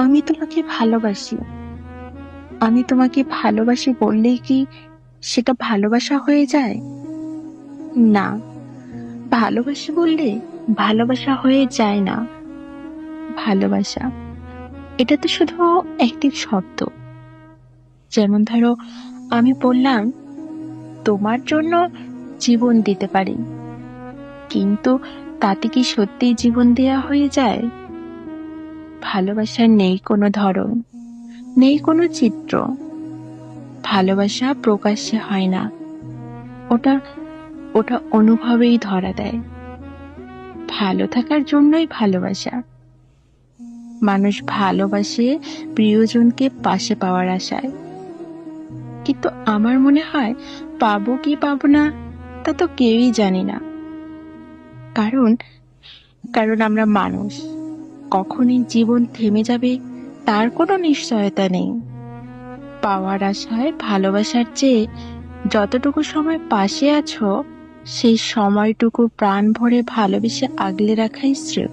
আমি তোমাকে ভালোবাসি। আমি তোমাকে ভালোবাসি বললেই কি সেটা ভালোবাসা হয়ে যায়? না, ভালোবাসি বললে ভালোবাসা হয়ে যায় না। ভালোবাসা এটা তো শুধু একটি শব্দ। যেমন ধরো, আমি বললাম তোমার জন্য জীবন দিতে পারি, কিন্তু তাতে কি সত্যিই জীবন দেয়া হয়ে যায়? ভালোবাসার নেই কোনো ধরন, নেই কোনো চিত্র। ভালোবাসা প্রকাশ্যে হয় না, ওটা ওটা অনুভবেই ধরা দেয়। ভালো থাকার জন্যই ভালোবাসা। মানুষ ভালোবাসে প্রিয়জনকে পাশে পাওয়ার আশায়, কিন্তু আমার মনে হয় পাবো কি পাবো না তা তো কেউই জানি না। কারণ কারণ আমরা মানুষ, কখনই জীবন থেমে যাবে তার কোনো নিশ্চয়তা নেই। পাওয়ার আশায় ভালোবাসার চেয়ে যতটুকু সময় পাশে আছো সেই সময়টুকু প্রাণ ভরে ভালোবেসে আগলে রাখাই শ্রেয়।